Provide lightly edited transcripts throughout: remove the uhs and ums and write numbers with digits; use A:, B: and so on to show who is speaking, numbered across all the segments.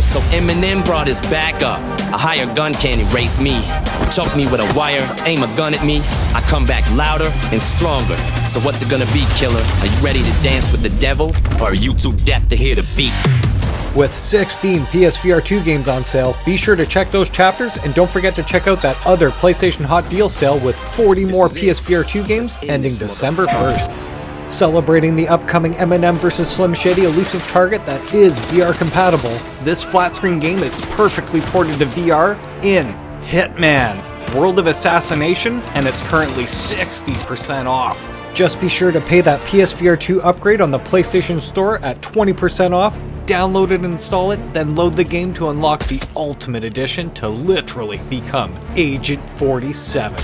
A: so Eminem brought his back up. A higher gun can't erase me. Choke me with a wire, aim a gun at me. I come back louder and stronger. So what's it gonna be, killer? Are you ready to dance with the devil? Or are you too deaf to hear the beat?
B: With 16 PSVR2 games on sale, be sure to check those chapters, and don't forget to check out that other PlayStation Hot Deal sale with 40 more PSVR2 games ending December 1st. Celebrating the upcoming Eminem vs Slim Shady elusive target that is VR compatible, this flat screen game is perfectly ported to VR in Hitman, World of Assassination, and it's currently 60% off. Just be sure to pay that PSVR2 upgrade on the PlayStation Store at 20% off, download it and install it, then load the game to unlock the Ultimate Edition to literally become Agent 47.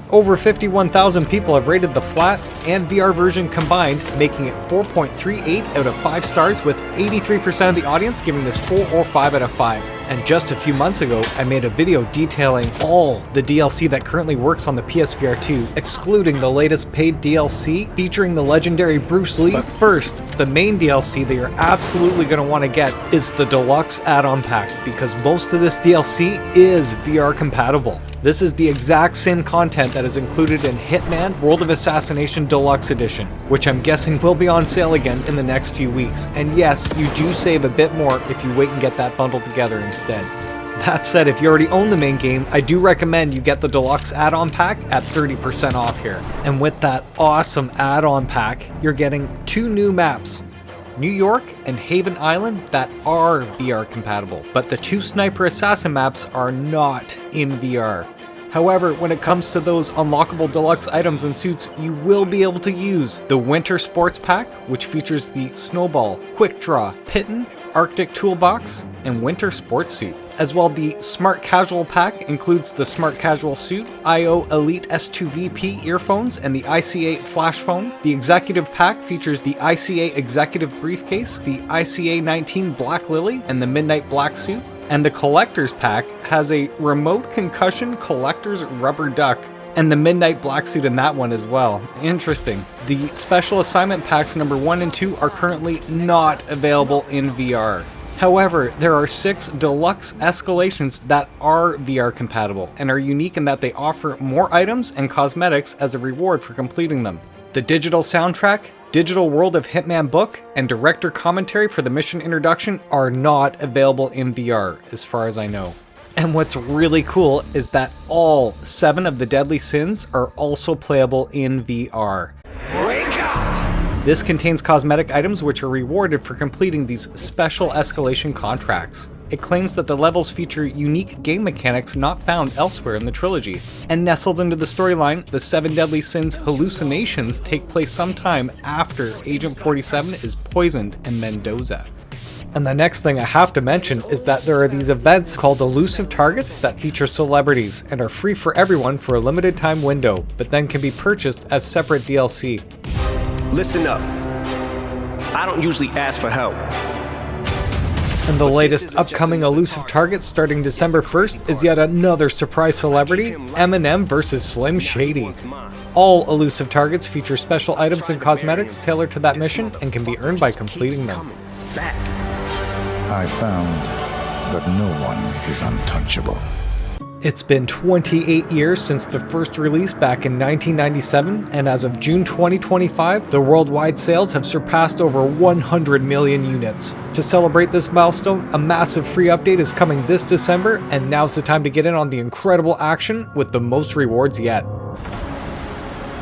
B: Over 51,000 people have rated the flat and VR version combined, making it 4.38 out of 5 stars, with 83% of the audience giving this 4 or 5 out of 5. And just a few months ago, I made a video detailing all the DLC that currently works on the PSVR2, excluding the latest paid DLC featuring the legendary Bruce Lee. But first, the main DLC that you're absolutely going to want to get is the Deluxe add-on pack, because most of this DLC is VR compatible. This is the exact same content that is included in Hitman World of Assassination Deluxe Edition, which I'm guessing will be on sale again in the next few weeks. And yes, you do save a bit more if you wait and get that bundle together instead. That said, if you already own the main game, I do recommend you get the Deluxe add-on pack at 30% off here. And with that awesome add-on pack, you're getting 2 new maps, New York and Haven Island, that are VR compatible, but the 2 Sniper Assassin maps are not in VR. However, when it comes to those unlockable deluxe items and suits, you will be able to use the Winter Sports Pack, which features the Snowball, Quick Draw, Pitten, Arctic Toolbox, and Winter Sports Suit. As well, the Smart Casual Pack includes the Smart Casual Suit, IO Elite S2VP earphones, and the ICA Flash Phone. The Executive Pack features the ICA Executive Briefcase, the ICA 19 Black Lily, and the Midnight Black Suit. And the Collector's Pack has a Remote Concussion Collector's Rubber Duck, and the Midnight Black Suit in that one as well. Interesting. The Special Assignment Packs number 1 and 2 are currently not available in VR. However, there are 6 deluxe escalations that are VR compatible and are unique in that they offer more items and cosmetics as a reward for completing them. The digital soundtrack, digital World of Hitman book, and director commentary for the mission introduction are not available in VR, as far as I know. And what's really cool is that all 7 of the deadly sins are also playable in VR. This contains cosmetic items which are rewarded for completing these special escalation contracts. It claims that the levels feature unique game mechanics not found elsewhere in the trilogy. And nestled into the storyline, the 7 Deadly Sins hallucinations take place sometime after Agent 47 is poisoned in Mendoza. And the next thing I have to mention is that there are these events called elusive targets that feature celebrities and are free for everyone for a limited time window, but then can be purchased as separate DLC.
C: Listen up. I don't usually ask for help.
B: And the latest upcoming elusive target starting December 1st is yet another surprise celebrity, Eminem vs Slim Shady. All elusive targets feature special items and cosmetics tailored to that mission and can be earned by completing them.
D: I found that no one is untouchable.
B: It's been 28 years since the first release back in 1997, and as of June 2025, the worldwide sales have surpassed over 100 million units. To celebrate this milestone, a massive free update is coming this December, and now's the time to get in on the incredible action with the most rewards yet.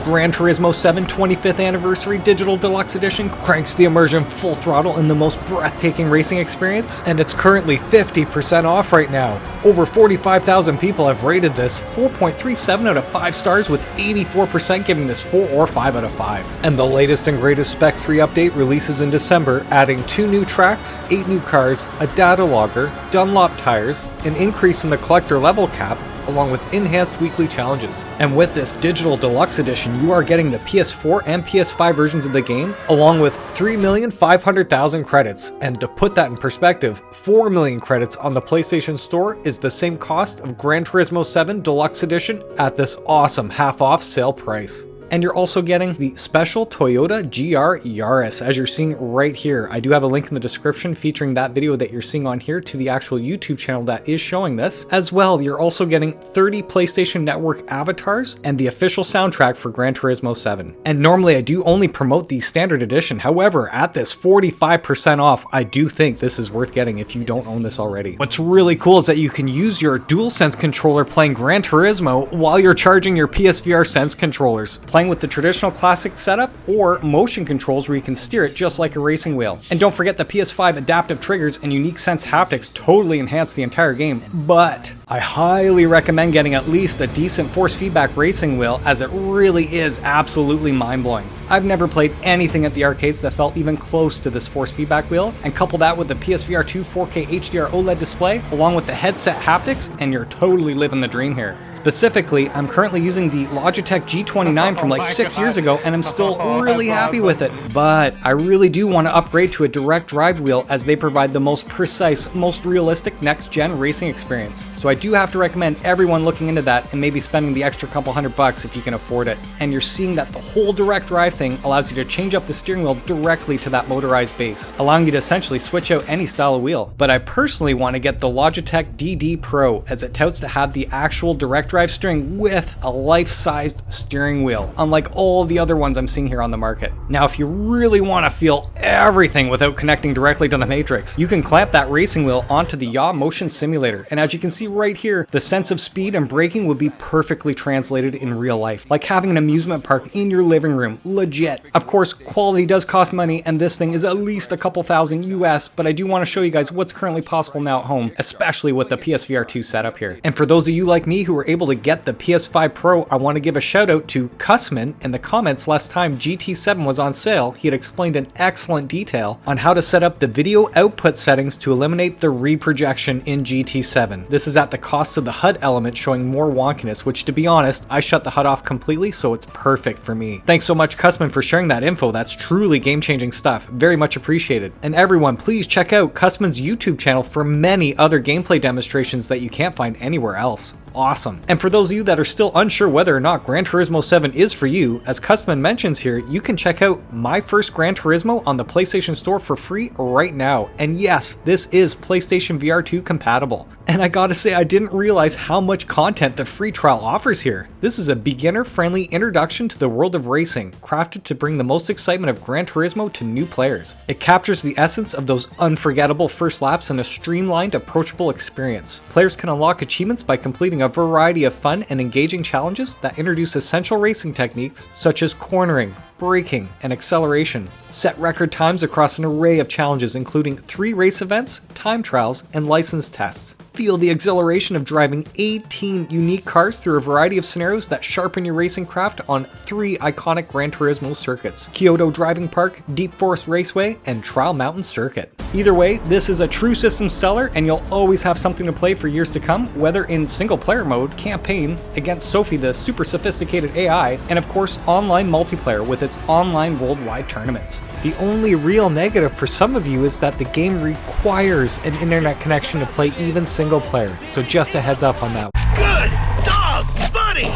B: Gran Turismo 7 25th Anniversary Digital Deluxe Edition cranks the immersion full throttle in the most breathtaking racing experience, and it's currently 50% off right now. Over 45,000 people have rated this, 4.37 out of 5 stars, with 84% giving this 4 or 5 out of 5. And the latest and greatest Spec 3 update releases in December, adding 2 new tracks, 8 new cars, a data logger, Dunlop tires, an increase in the collector level cap, along with enhanced weekly challenges. And with this Digital Deluxe Edition, you are getting the PS4 and PS5 versions of the game, along with 3,500,000 credits. And to put that in perspective, 4 million credits on the PlayStation Store is the same cost of Gran Turismo 7 Deluxe Edition at this awesome half-off sale price. And you're also getting the special Toyota GR Yaris, as you're seeing right here. I do have a link in the description featuring that video that you're seeing on here to the actual YouTube channel that is showing this. As well, you're also getting 30 PlayStation Network avatars and the official soundtrack for Gran Turismo 7. And normally I do only promote the standard edition. However, at this 45% off, I do think this is worth getting if you don't own this already. What's really cool is that you can use your DualSense controller playing Gran Turismo while you're charging your PSVR Sense controllers, playing with the traditional classic setup or motion controls where you can steer it just like a racing wheel. And don't forget the PS5 adaptive triggers and unique sense haptics totally enhance the entire game, but I highly recommend getting at least a decent force feedback racing wheel, as it really is absolutely mind-blowing. I've never played anything at the arcades that felt even close to this force feedback wheel, and couple that with the PSVR2 4K HDR OLED display along with the headset haptics and you're totally living the dream here. Specifically, I'm currently using the Logitech G29 from like 6 years ago and I'm still really happy with it, but I really do want to upgrade to a direct drive wheel as they provide the most precise, most realistic next-gen racing experience. So I do have to recommend everyone looking into that and maybe spending the extra couple $100 if you can afford it. And you're seeing that the whole direct drive thing allows you to change up the steering wheel directly to that motorized base, allowing you to essentially switch out any style of wheel. But I personally want to get the Logitech DD Pro, as it touts to have the actual direct drive steering with a life-sized steering wheel, unlike all the other ones I'm seeing here on the market. Now, if you really want to feel everything without connecting directly to the Matrix, you can clamp that racing wheel onto the yaw motion simulator, and as you can see right here, the sense of speed and braking would be perfectly translated in real life, like having an amusement park in your living room. Legit. Of course, quality does cost money, and this thing is at least a couple thousand US, but I do want to show you guys what's currently possible now at home, especially with the PSVR2 setup here. And for those of you like me who were able to get the PS5 Pro, I want to give a shout out to Cussman in the comments last time GT7 was on sale. He had explained in excellent detail on how to set up the video output settings to eliminate the reprojection in GT7. This is at the cost of the HUD element showing more wonkiness, which to be honest, I shut the HUD off completely, so it's perfect for me. Thanks so much, Cussman, for sharing that info. That's truly game-changing stuff. Very much appreciated. And everyone, please check out Cussman's YouTube channel for many other gameplay demonstrations that you can't find anywhere else. Awesome. And for those of you that are still unsure whether or not Gran Turismo 7 is for you, as Cussman mentions here, you can check out My First Gran Turismo on the PlayStation Store for free right now. And yes, this is PlayStation VR2 compatible. And I gotta say, I didn't realize how much content the free trial offers here. This is a beginner-friendly introduction to the world of racing, crafted to bring the most excitement of Gran Turismo to new players. It captures the essence of those unforgettable first laps in a streamlined, approachable experience. Players can unlock achievements by completing a variety of fun and engaging challenges that introduce essential racing techniques such as cornering, braking, and acceleration. Set record times across an array of challenges including 3 race events, time trials, and license tests. Feel the exhilaration of driving 18 unique cars through a variety of scenarios that sharpen your racing craft on 3 iconic Gran Turismo circuits: Kyoto Driving Park, Deep Forest Raceway, and Trial Mountain Circuit. Either way, this is a true system seller and you'll always have something to play for years to come, whether in single player mode, campaign, against Sophie the super sophisticated AI, and of course online multiplayer with its online worldwide tournaments. The only real negative for some of you is that the game requires an internet connection to play even single player, so just a heads up on that.
E: Good dog, buddy!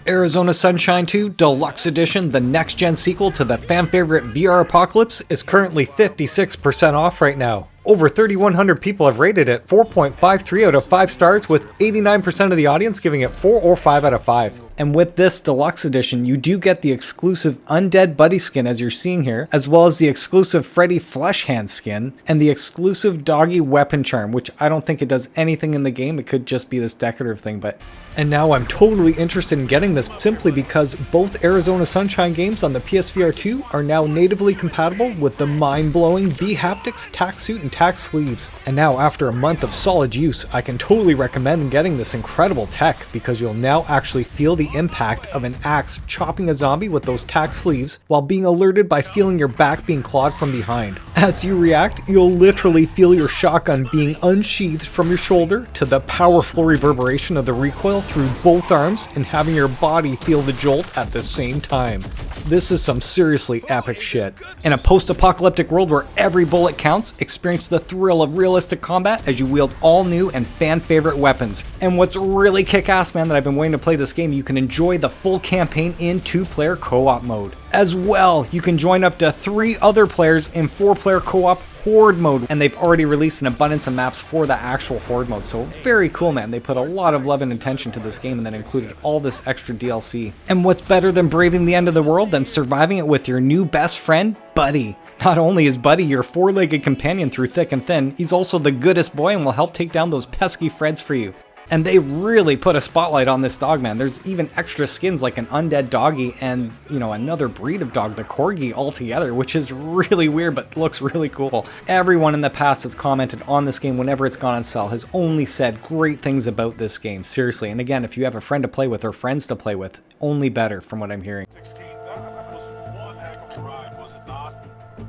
B: Arizona Sunshine 2 Deluxe Edition, the next-gen sequel to the fan-favorite VR Apocalypse, is currently 56% off right now. Over 3,100 people have rated it 4.53 out of 5 stars, with 89% of the audience giving it 4 or 5 out of 5. And with this deluxe edition, you do get the exclusive Undead Buddy skin as you're seeing here, as well as the exclusive Freddy Flesh Hand skin, and the exclusive Doggy Weapon Charm, which I don't think it does anything in the game. It could just be this decorative thing, but... And now I'm totally interested in getting this simply because both Arizona Sunshine games on the PSVR 2 are now natively compatible with the mind-blowing bHaptics tack suit and tack sleeves. And now after a month of solid use, I can totally recommend getting this incredible tech because you'll now actually feel the impact of an axe chopping a zombie with those tack sleeves while being alerted by feeling your back being clawed from behind. As you react, you'll literally feel your shotgun being unsheathed from your shoulder to the powerful reverberation of the recoil through both arms and having your body feel the jolt at the same time. This is some seriously epic shit. In a post-apocalyptic world where every bullet counts, experience the thrill of realistic combat as you wield all new and fan-favorite weapons. And what's really kick-ass, man, that I've been waiting to play this game, you can enjoy the full campaign in 2-player co-op mode. As well, you can join up to 3 other players in 4-player co-op Horde mode, and they've already released an abundance of maps for the actual Horde mode, so very cool, man. They put a lot of love and attention to this game and then included all this extra DLC. And what's better than braving the end of the world than surviving it with your new best friend, Buddy? Not only is Buddy your 4-legged companion through thick and thin, he's also the goodest boy and will help take down those pesky Freds for you. And they really put a spotlight on this dog, man. There's even extra skins like an undead doggy and, you know, another breed of dog, the corgi, altogether, which is really weird but looks really cool. Everyone in the past that's commented on this game whenever it's gone on sale has only said great things about this game, seriously. And again, if you have a friend to play with or friends to play with, only better from what I'm hearing.
F: 16, that was one heck of a ride, was it not?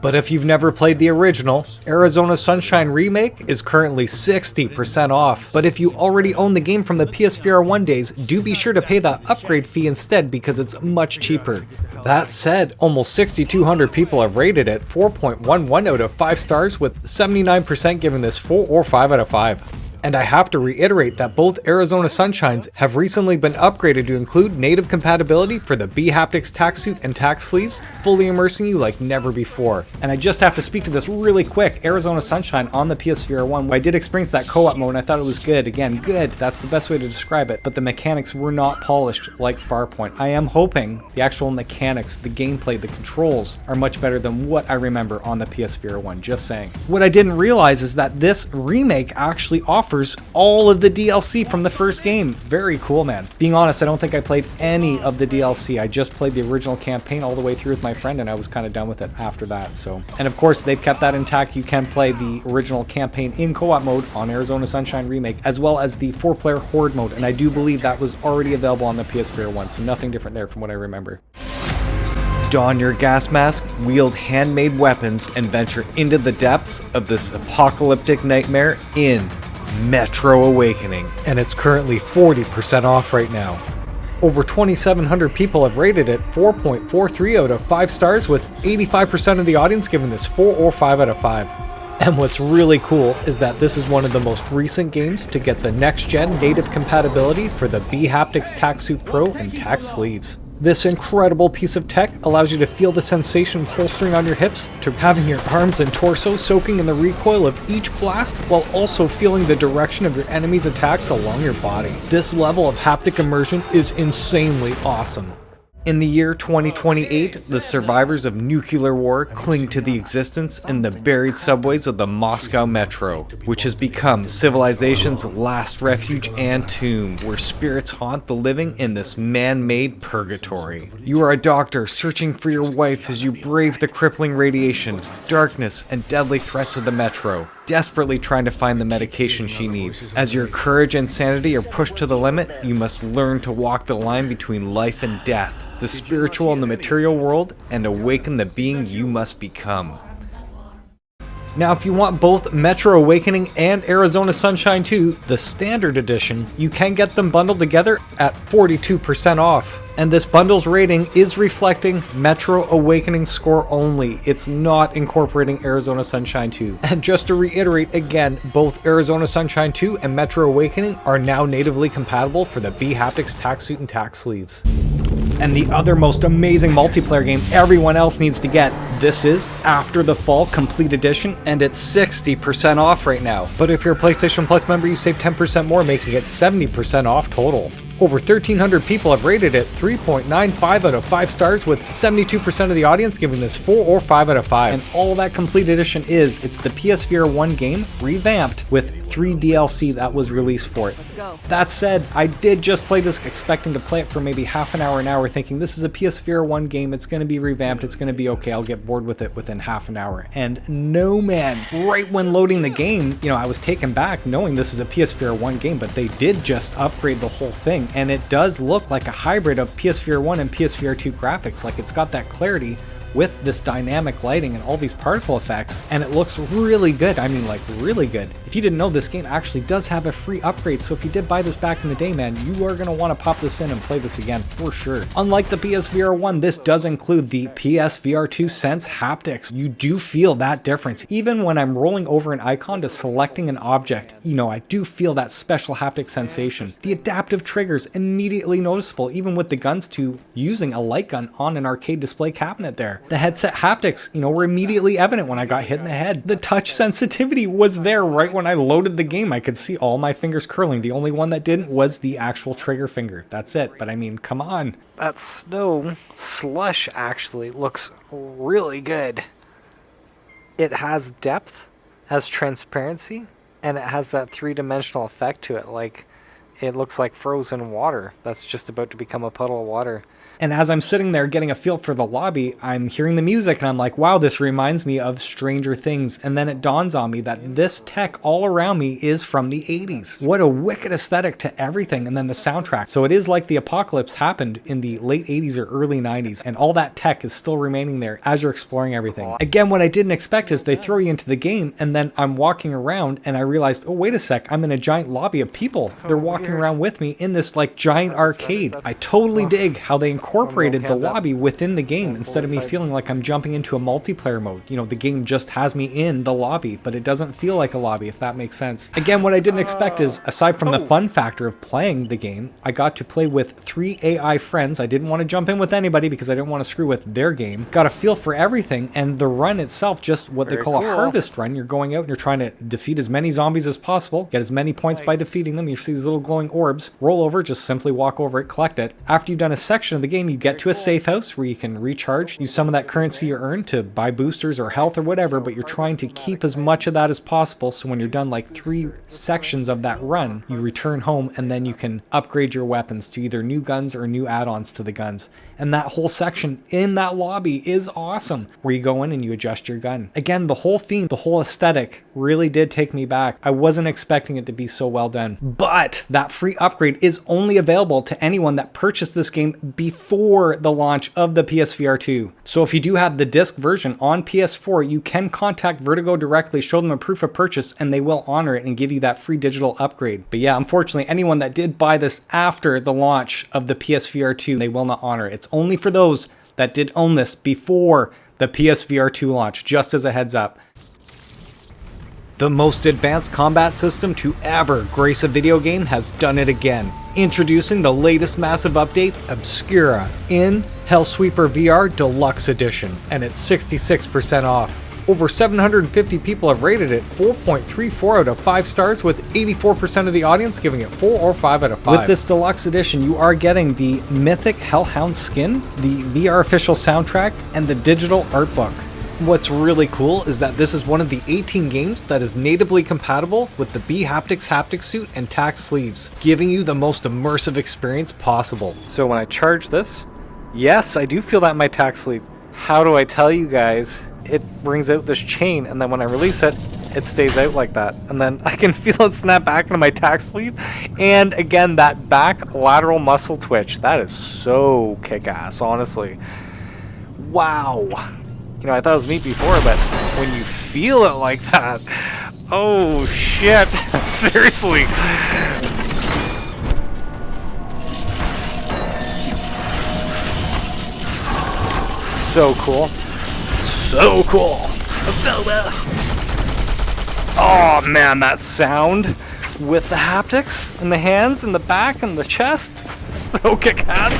B: But if you've never played the original, Arizona Sunshine Remake is currently 60% off. But if you already own the game from the PSVR1 days, do be sure to pay the upgrade fee instead because it's much cheaper. That said, almost 6,200 people have rated it 4.11 out of 5 stars, with 79% giving this 4 or 5 out of 5. And I have to reiterate that both Arizona Sunshines have recently been upgraded to include native compatibility for the bHaptics tack suit and tack sleeves, fully immersing you like never before. And I just have to speak to this really quick. Arizona Sunshine on the PSVR1, I did experience that co-op mode and I thought it was good. Again, good, that's the best way to describe it, but the mechanics were not polished like Farpoint. I am hoping the actual mechanics, the gameplay, the controls are much better than what I remember on the PSVR1, just saying. What I didn't realize is that this remake actually offers all of the DLC from the first game. Very cool, man. Being honest, I don't think I played any of the DLC. I just played the original campaign all the way through with my friend and I was kind of done with it after that. So, and of course they've kept that intact. You can play the original campaign in co-op mode on Arizona Sunshine Remake, as well as the 4-player Horde mode, and I do believe that was already available on the PSVR1, so nothing different there from what I remember. Don your gas mask, wield handmade weapons, and venture into the depths of this apocalyptic nightmare in Metro Awakening, and it's currently 40% off right now. Over 2,700 people have rated it 4.43 out of 5 stars, with 85% of the audience giving this 4 or 5 out of 5. And what's really cool is that this is one of the most recent games to get the next-gen native compatibility for the bHaptics Tack Suit Pro and Tack Sleeves. This incredible piece of tech allows you to feel the sensation of holstering on your hips, to having your arms and torso soaking in the recoil of each blast, while also feeling the direction of your enemy's attacks along your body. This level of haptic immersion is insanely awesome. In the year 2028, the survivors of nuclear war cling to the existence in the buried subways of the Moscow Metro, which has become civilization's last refuge and tomb, where spirits haunt the living in this man-made purgatory. You are a doctor searching for your wife as you brave the crippling radiation, darkness, and deadly threats of the Metro, desperately trying to find the medication she needs. As your courage and sanity are pushed to the limit, you must learn to walk the line between life and death, the spiritual and the material world, and awaken the being you must become. Now, if you want both Metro Awakening and Arizona Sunshine 2, the standard edition, you can get them bundled together at 42% off. And this bundle's rating is reflecting Metro Awakening score only. It's not incorporating Arizona Sunshine 2. And just to reiterate again, both Arizona Sunshine 2 and Metro Awakening are now natively compatible for the bHaptics Tack Suit and Tack Sleeves. And the other most amazing multiplayer game everyone else needs to get, this is After the Fall Complete Edition, and it's 60% off right now. But if you're a PlayStation Plus member, you save 10% more, making it 70% off total. Over 1,300 people have rated it 3.95 out of 5 stars, with 72% of the audience giving this 4 or 5 out of 5. And all that Complete Edition is, it's the PSVR1 game revamped with 3 DLC that was released for it.
G: Let's go.
B: That said, I did just play this expecting to play it for maybe half an hour, thinking this is a PSVR1 game, it's going to be revamped, it's going to be okay, I'll get bored with it within half an hour. And no, man, right when loading the game, I was taken back knowing this is a PSVR1 game, but they did just upgrade the whole thing. And it does look like a hybrid of PSVR1 and PSVR2 graphics. Like, it's got that clarity with this dynamic lighting and all these particle effects, and it looks really good. I mean, like, really good. If you didn't know, this game actually does have a free upgrade, so if you did buy this back in the day, man, you are going to want to pop this in and play this again for sure. Unlike the PSVR 1, this does include the PSVR2 Sense haptics. You do feel that difference. Even when I'm rolling over an icon to selecting an object, you know, I do feel that special haptic sensation. The adaptive triggers immediately noticeable, even with the guns to using a light gun on an arcade display cabinet there. The headset haptics, you know, were immediately evident when I got hit in the head. The touch sensitivity was there right when I loaded the game. I could see all my fingers curling. The only one that didn't was the actual trigger finger. That's it. But I mean, come on. That snow slush actually looks really good. It has depth, has transparency, and it has that three-dimensional effect to it. Like, it looks like frozen water that's just about to become a puddle of water. And as I'm sitting there getting a feel for the lobby, I'm hearing the music and I'm like, wow, this reminds me of Stranger Things. And then it dawns on me that this tech all around me is from the 80s. What a wicked aesthetic to everything. And then the soundtrack. So it is like the apocalypse happened in the late 80s or early 90s. And all that tech is still remaining there as you're exploring everything. Again, what I didn't expect is they throw you into the game and then I'm walking around and I realized, oh, wait a sec, I'm in a giant lobby of people. They're walking around with me in this like giant arcade. I totally dig how they incorporated the lobby within the game instead of me feeling like I'm jumping into a multiplayer mode. You know, the game just has me in the lobby, but it doesn't feel like a lobby, if that makes sense. Again, what I didn't expect is, aside from the fun factor of playing the game, I got to play with 3 AI friends. I didn't want to jump in with anybody because I didn't want to screw with their game. Got a feel for everything, and the run itself, just what they call a harvest run. You're going out and you're trying to defeat as many zombies as possible, get as many points by defeating them. You see these little glowing orbs, roll over, just simply walk over it, collect it. After you've done a section of the game, you get to a safe house where you can recharge, use some of that currency you earn to buy boosters or health or whatever, but you're trying to keep as much of that as possible, so when you're done like 3 sections of that run, you return home and then you can upgrade your weapons to either new guns or new add-ons to the guns. And that whole section in that lobby is awesome, where you go in and you adjust your gun. Again, the whole theme, the whole aesthetic really did take me back. I wasn't expecting it to be so well done. But that free upgrade is only available to anyone that purchased this game before the launch of the PSVR 2. So if you do have the disc version on PS4, you can contact Vertigo directly, show them a proof of purchase, and they will honor it and give you that free digital upgrade. But yeah, unfortunately, anyone that did buy this after the launch of the PSVR 2, they will not honor it. It's only for those that did own this before the PSVR 2 launch, just as a heads up. The most advanced combat system to ever grace a video game has done it again. Introducing the latest massive update, Obscura, in Hellsweeper VR Deluxe Edition, and it's 66% off. Over 750 people have rated it 4.34 out of 5 stars, with 84% of the audience giving it 4 or 5 out of 5. With this deluxe edition, you are getting the Mythic Hellhound skin, the VR official soundtrack, and the digital art book. What's really cool is that this is one of the 18 games that is natively compatible with the bHaptics haptic suit and tack sleeves, giving you the most immersive experience possible. So when I charge this, yes, I do feel that in my tack sleeve. How do I tell you guys? It brings out this chain, and then when I release it, it stays out like that. And then I can feel it snap back into my tack sleeve. And again, that back lateral muscle twitch, that is so kick-ass, honestly. Wow. You know, I thought it was neat before, but when you feel it like that, oh shit, seriously. So cool. So cool. Let's go, man. Oh man, that sound with the haptics and the hands and the back and the chest. So kick-ass.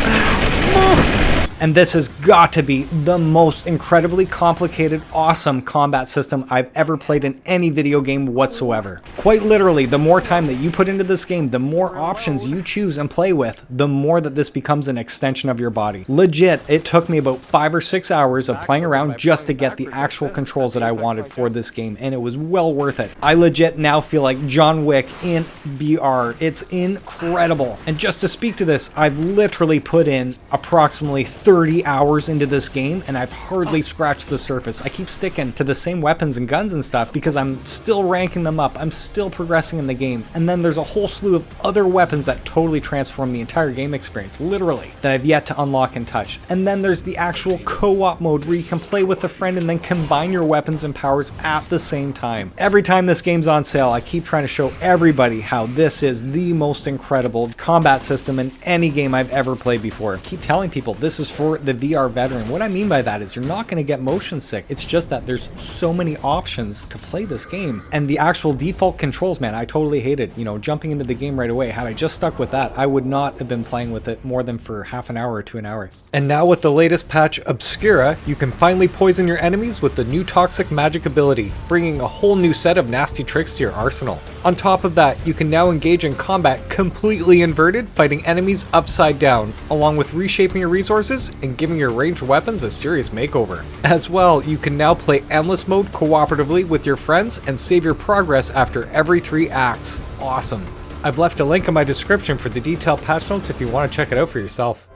B: And this has got to be the most incredibly complicated, awesome combat system I've ever played in any video game whatsoever. Quite literally, the more time that you put into this game, the more options you choose and play with, the more that this becomes an extension of your body. Legit, it took me about 5 or 6 hours of playing around just to get the actual controls that I wanted for this game, and it was well worth it. I legit now feel like John Wick in VR. It's incredible. And just to speak to this, I've literally put in approximately 30 hours into this game and I've hardly scratched the surface. I keep sticking to the same weapons and guns and stuff because I'm still ranking them up. I'm still progressing in the game. And then there's a whole slew of other weapons that totally transform the entire game experience, literally, that I've yet to unlock and touch. And then there's the actual co-op mode where you can play with a friend and then combine your weapons and powers at the same time. Every time this game's on sale, I keep trying to show everybody how this is the most incredible combat system in any game I've ever played before. I keep telling people this is for the VR veteran. What I mean by that is you're not going to get motion sick. It's just that there's so many options to play this game. And the actual default controls, man, I totally hated. You know, jumping into the game right away. Had I just stuck with that, I would not have been playing with it more than for half an hour to an hour. And now with the latest patch, Obscura, you can finally poison your enemies with the new Toxic Magic ability, bringing a whole new set of nasty tricks to your arsenal. On top of that, you can now engage in combat completely inverted, fighting enemies upside down, along with reshaping your resources and giving your ranged weapons a serious makeover. As well, you can now play Endless Mode cooperatively with your friends and save your progress after every 3 acts. Awesome. I've left a link in my description for the detailed patch notes if you want to check it out for yourself.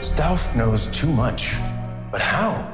G: Stealth knows too much, but how?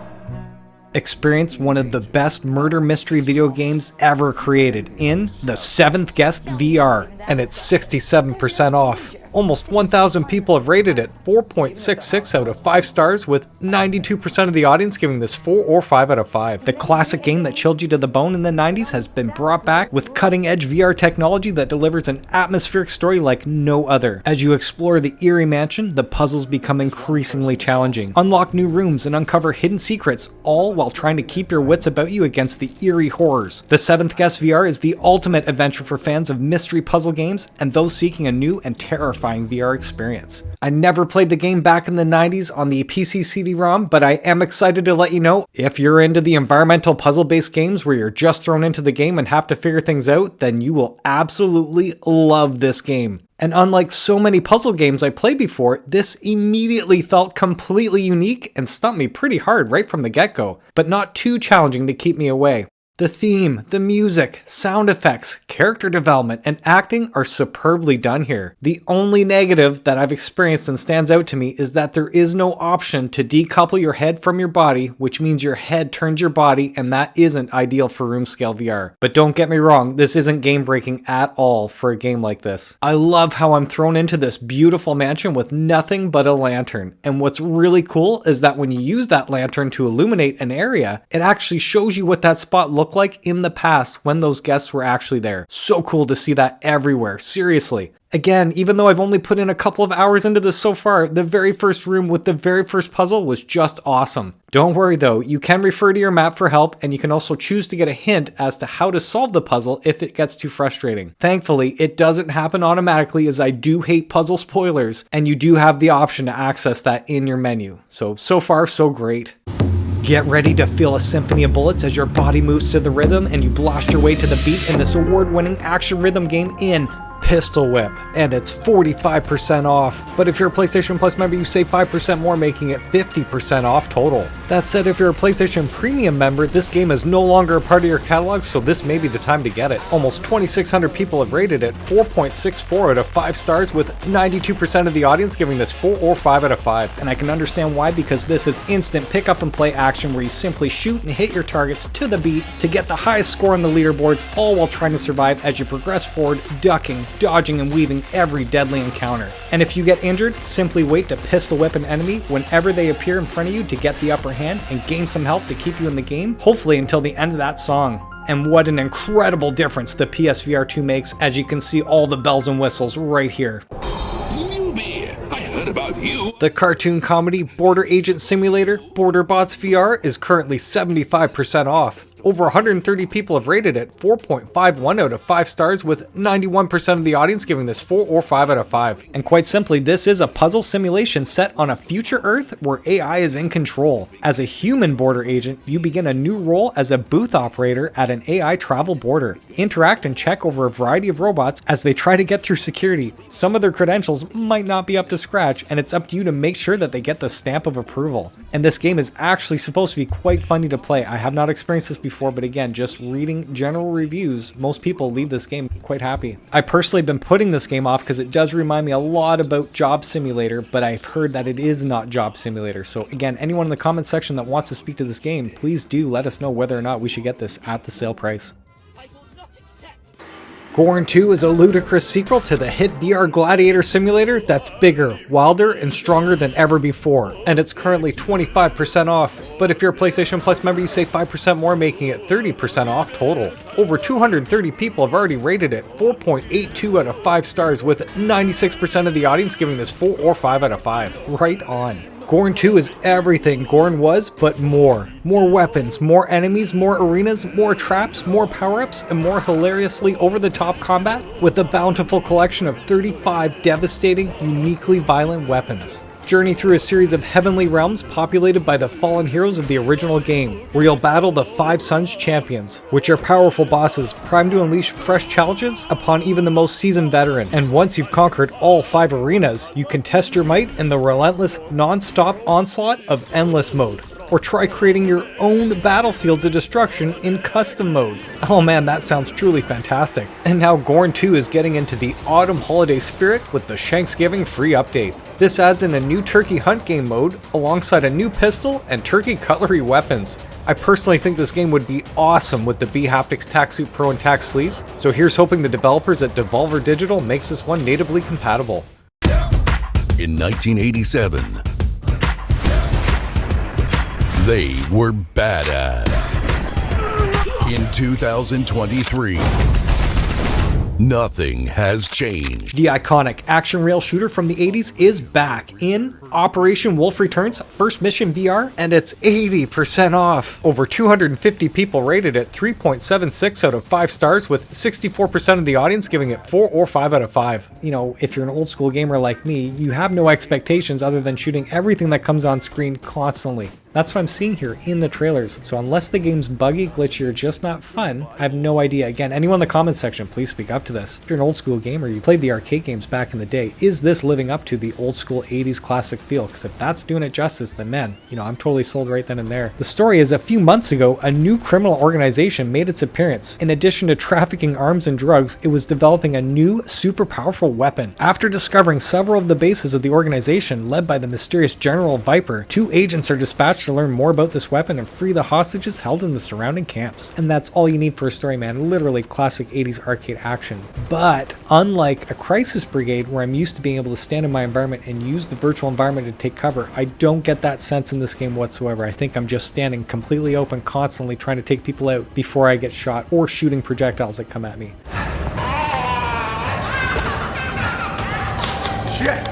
B: Experience one of the best murder mystery video games ever created in The Seventh Guest VR, and it's 67% off. Almost 1,000 people have rated it 4.66 out of 5 stars, with 92% of the audience giving this 4 or 5 out of 5. The classic game that chilled you to the bone in the 90s has been brought back with cutting-edge VR technology that delivers an atmospheric story like no other. As you explore the eerie mansion, the puzzles become increasingly challenging. Unlock new rooms and uncover hidden secrets, all while trying to keep your wits about you against the eerie horrors. The Seventh Guest VR is the ultimate adventure for fans of mystery puzzle games and those seeking a new and terrifying VR experience. I never played the game back in the 90s on the PC CD-ROM, but I am excited to let you know, if you're into the environmental puzzle-based games where you're just thrown into the game and have to figure things out, then you will absolutely love this game. And unlike so many puzzle games I played before, this immediately felt completely unique and stumped me pretty hard right from the get-go, but not too challenging to keep me away. The theme, the music, sound effects, character development, and acting are superbly done here. The only negative that I've experienced and stands out to me is that there is no option to decouple your head from your body, which means your head turns your body, and that isn't ideal for room scale VR. But don't get me wrong, this isn't game breaking at all for a game like this. I love how I'm thrown into this beautiful mansion with nothing but a lantern. And what's really cool is that when you use that lantern to illuminate an area, it actually shows you what that spot looked like in the past when those guests were actually there. So cool to see that everywhere, seriously. Again, even though I've only put in a couple of hours into this so far, the very first room with the very first puzzle was just awesome. Don't worry though, you can refer to your map for help, and you can also choose to get a hint as to how to solve the puzzle if it gets too frustrating. Thankfully, it doesn't happen automatically, as I do hate puzzle spoilers, and you do have the option to access that in your menu. So far, so great. Get ready to feel a symphony of bullets as your body moves to the rhythm and you blast your way to the beat in this award-winning action rhythm game in Pistol Whip, and it's 45% off. But if you're a PlayStation Plus member, you save 5% more, making it 50% off total. That said, if you're a PlayStation Premium member, this game is no longer a part of your catalog, so this may be the time to get it. Almost 2,600 people have rated it 4.64 out of 5 stars, with 92% of the audience giving this 4 or 5 out of 5. And I can understand why, because this is instant pick up and play action where you simply shoot and hit your targets to the beat to get the highest score on the leaderboards, all while trying to survive as you progress forward, ducking, dodging and weaving every deadly encounter. And if you get injured, simply wait to pistol whip an enemy whenever they appear in front of you to get the upper hand and gain some health to keep you in the game, hopefully until the end of that song. And what an incredible difference the PSVR2 makes, as you can see all the bells and whistles right here.
E: I heard about you.
B: The cartoon comedy Border Agent Simulator BorderBots VR is currently 75% off. Over 130 people have rated it 4.51 out of 5 stars, with 91% of the audience giving this 4 or 5 out of 5. And quite simply, this is a puzzle simulation set on a future Earth where AI is in control. As a human border agent, you begin a new role as a booth operator at an AI travel border. Interact and check over a variety of robots as they try to get through security. Some of their credentials might not be up to scratch, and it's up to you to make sure that they get the stamp of approval. And this game is actually supposed to be quite funny to play. I have not experienced this before, before, but again, just reading general reviews, most people leave this game quite happy. I personally have been putting this game off because it does remind me a lot about Job Simulator, but I've heard that it is not Job Simulator. So again, anyone in the comment section that wants to speak to this game, please do let us know whether or not we should get this at the sale price. Gorn 2 is a ludicrous sequel to the hit VR gladiator simulator that's bigger, wilder, and stronger than ever before, and it's currently 25% off. But if you're a PlayStation Plus member, you save 5% more, making it 30% off total. Over 230 people have already rated it 4.82 out of 5 stars, with 96% of the audience giving this 4 or 5 out of 5. Right on. Gorn 2 is everything Gorn was, but more. More weapons, more enemies, more arenas, more traps, more power-ups, and more hilariously over-the-top combat, with a bountiful collection of 35 devastating, uniquely violent weapons. Journey through a series of heavenly realms populated by the fallen heroes of the original game, where you'll battle the Five Suns champions, which are powerful bosses primed to unleash fresh challenges upon even the most seasoned veteran. And once you've conquered all 5 arenas, you can test your might in the relentless, non-stop onslaught of Endless Mode, or try creating your own battlefields of destruction in custom mode. Oh man, that sounds truly fantastic. And now Gorn 2 is getting into the autumn holiday spirit with the Shanksgiving free update. This adds in a new turkey hunt game mode, alongside a new pistol and turkey cutlery weapons. I personally think this game would be awesome with the bHaptics Tac-Suit Pro and Tac sleeves, so here's hoping the developers at Devolver Digital makes this one natively compatible.
E: In 1987, they were badass. In 2023, nothing has changed.
B: The iconic action rail shooter from the 80s is back in Operation Wolf Returns First Mission VR, and it's 80% off. Over 250 people rated it 3.76 out of 5 stars, with 64% of the audience giving it 4 or 5 out of 5. You know, if you're an old school gamer like me, you have no expectations other than shooting everything that comes on screen constantly. That's what I'm seeing here in the trailers. So unless the game's buggy, glitchy, or just not fun, I have no idea. Again, anyone in the comments section, please speak up to this. If you're an old school gamer, you played the arcade games back in the day, is this living up to the old school 80s classic feel? Because if that's doing it justice, then man, you know, I'm totally sold right then and there. The story is, a few months ago, a new criminal organization made its appearance. In addition to trafficking arms and drugs, it was developing a new, super powerful weapon. After discovering several of the bases of the organization, led by the mysterious General Viper, 2 agents are dispatched to learn more about this weapon and free the hostages held in the surrounding camps. And that's all you need for a story, man. Literally classic 80s arcade action. But unlike a Crisis Brigade, where I'm used to being able to stand in my environment and use the virtual environment to take cover, I don't get that sense in this game whatsoever. I think I'm just standing completely open, constantly trying to take people out before I get shot, or shooting projectiles that come at me.
G: Shit!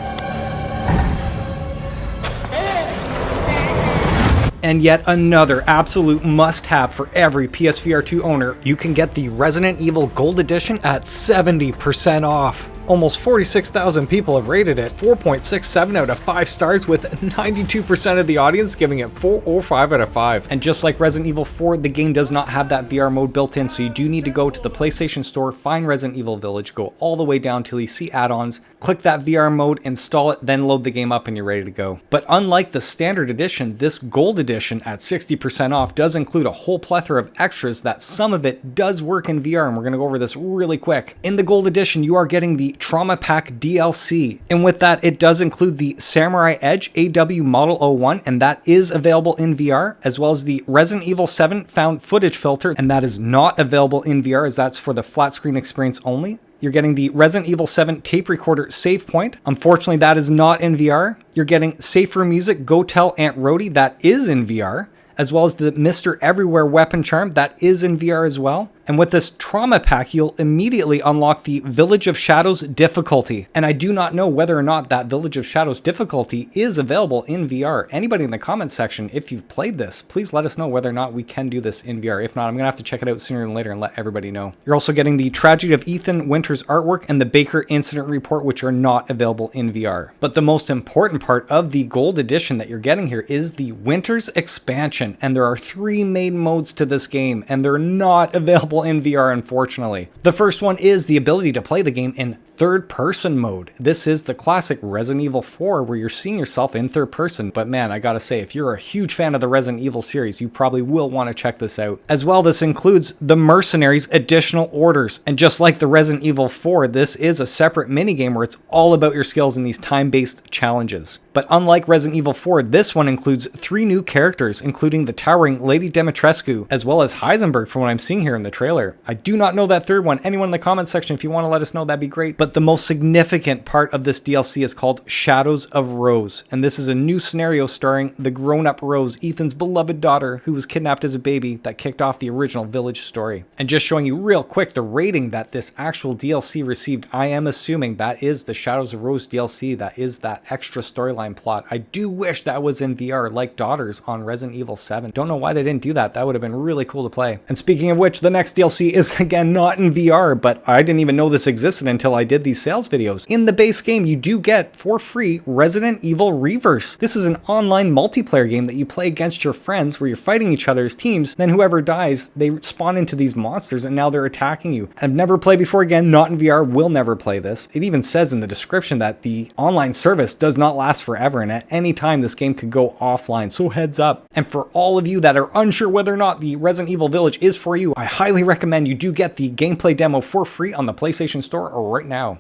B: And yet another absolute must-have for every PSVR2 owner, you can get the Resident Evil Gold Edition at 70% off. Almost 46,000 people have rated it 4.67 out of 5 stars, with 92% of the audience giving it 4 or 5 out of 5. And just like Resident Evil 4, the game does not have that VR mode built in, so you do need to go to the PlayStation Store, find Resident Evil Village, go all the way down till you see add-ons, click that VR mode, install it, then load the game up and you're ready to go. But unlike the standard edition, this Gold Edition at 60% off does include a whole plethora of extras that some of it does work in VR, and we're going to go over this really quick. In the Gold Edition, you are getting the Trauma Pack DLC, and with that it does include the Samurai Edge AW Model 01, and that is available in VR, as well as the Resident Evil 7 found footage filter, and that is not available in VR as that's for the flat screen experience only. You're getting the Resident Evil 7 tape recorder save point. Unfortunately, that is not in VR. You're getting Safe Room Music Go Tell Aunt Rhody, that is in VR, as well as the Mr. Everywhere weapon charm, that is in VR as well. And with this Trauma Pack, you'll immediately unlock the Village of Shadows difficulty. And I do not know whether or not that Village of Shadows difficulty is available in VR. Anybody in the comments section, if you've played this, please let us know whether or not we can do this in VR. If not, I'm going to have to check it out sooner than later and let everybody know. You're also getting the Tragedy of Ethan Winters artwork and the Baker Incident Report, which are not available in VR. But the most important part of the Gold Edition that you're getting here is the Winters expansion. And there are 3 main modes to this game, and they're not available available in VR, unfortunately. The first one is the ability to play the game in third-person mode. This is the classic Resident Evil 4 where you're seeing yourself in third person, but man, I gotta say, if you're a huge fan of the Resident Evil series, you probably will want to check this out. As well, this includes the Mercenaries additional orders, and just like the Resident Evil 4, this is a separate minigame where it's all about your skills in these time-based challenges. But unlike Resident Evil 4, this one includes 3 new characters, including the towering Lady Dimitrescu, as well as Heisenberg from what I'm seeing here in the trailer. I do not know that third one. Anyone in the comment section, if you want to let us know, that'd be great. But the most significant part of this DLC is called Shadows of Rose, and this is a new scenario starring the grown-up Rose, Ethan's beloved daughter, who was kidnapped as a baby that kicked off the original Village story. And just showing you real quick the rating that this actual DLC received, I am assuming that is the Shadows of Rose DLC, that is that extra storyline plot. I do wish that was in VR, like Daughters on Resident Evil 7. Don't know why they didn't do that. That would have been really cool to play. And speaking of which, the next DLC is again not in VR, but I didn't even know this existed until I did these sales videos. In the base game, you do get for free Resident Evil Reverse. This is an online multiplayer game that you play against your friends where you're fighting each other as teams. Then whoever dies, they spawn into these monsters and now they're attacking you. I've never played before, again, not in VR, will never play this. It even says in the description that the online service does not last forever and at any time this game could go offline, so heads up. And for all of you that are unsure whether or not the Resident Evil Village is for you, I highly recommend you do get the gameplay demo for free on the PlayStation Store right now.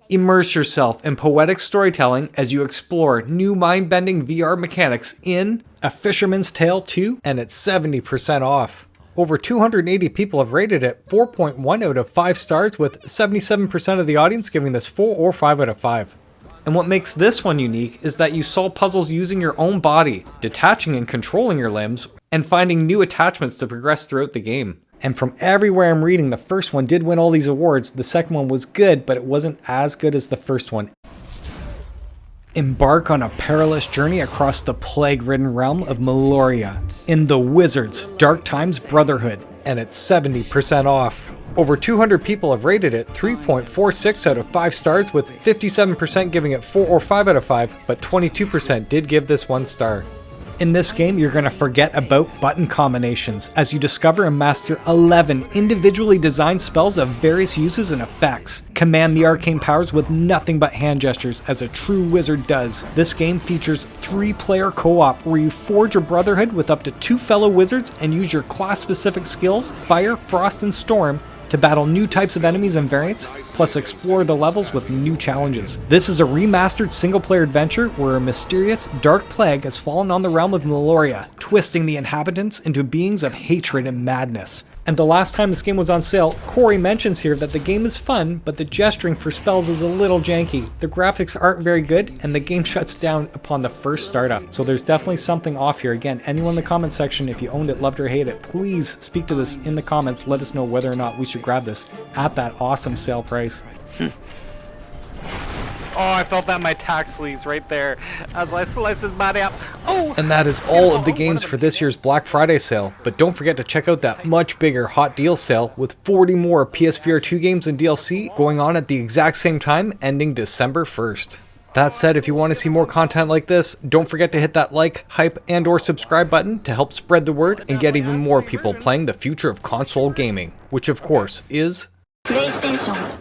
B: Immerse yourself in poetic storytelling as you explore new mind-bending VR mechanics in A Fisherman's Tale 2, and it's 70% off. Over 280 people have rated it 4.1 out of 5 stars, with 77% of the audience giving this 4 or 5 out of 5. And what makes this one unique is that you solve puzzles using your own body, detaching and controlling your limbs, and finding new attachments to progress throughout the game. And from everywhere I'm reading, the first one did win all these awards. The second one was good, but it wasn't as good as the first one. Embark on a perilous journey across the plague-ridden realm of Meloria in The Wizard's Dark Times Brotherhood, and it's 70% off. Over 200 people have rated it 3.46 out of 5 stars, with 57% giving it 4 or 5 out of 5, but 22% did give this 1 star. In this game, you're going to forget about button combinations as you discover and master 11 individually designed spells of various uses and effects. Command the arcane powers with nothing but hand gestures as a true wizard does. This game features 3-player co-op where you forge a brotherhood with up to 2 fellow wizards and use your class-specific skills, Fire, Frost, and Storm, to battle new types of enemies and variants, plus explore the levels with new challenges. This is a remastered single-player adventure where a mysterious, dark plague has fallen on the realm of Meloria, twisting the inhabitants into beings of hatred and madness. And the last time this game was on sale, Corey mentions here that the game is fun, but the gesturing for spells is a little janky. The graphics aren't very good, and the game shuts down upon the first startup. So there's definitely something off here. Again, anyone in the comment section, if you owned it, loved or hate it, please speak to this in the comments. Let us know whether or not we should grab this at that awesome sale price.
H: Oh, I felt that in my tax sleeves right there as I sliced his body up. Oh!
B: And that is all of the games for this year's Black Friday sale. But don't forget to check out that much bigger hot deal sale with 40 more PSVR2 games and DLC going on at the exact same time, ending December 1st. That said, if you want to see more content like this, don't forget to hit that like, hype, and or subscribe button to help spread the word and get even more people playing the future of console gaming, which of course is PlayStation.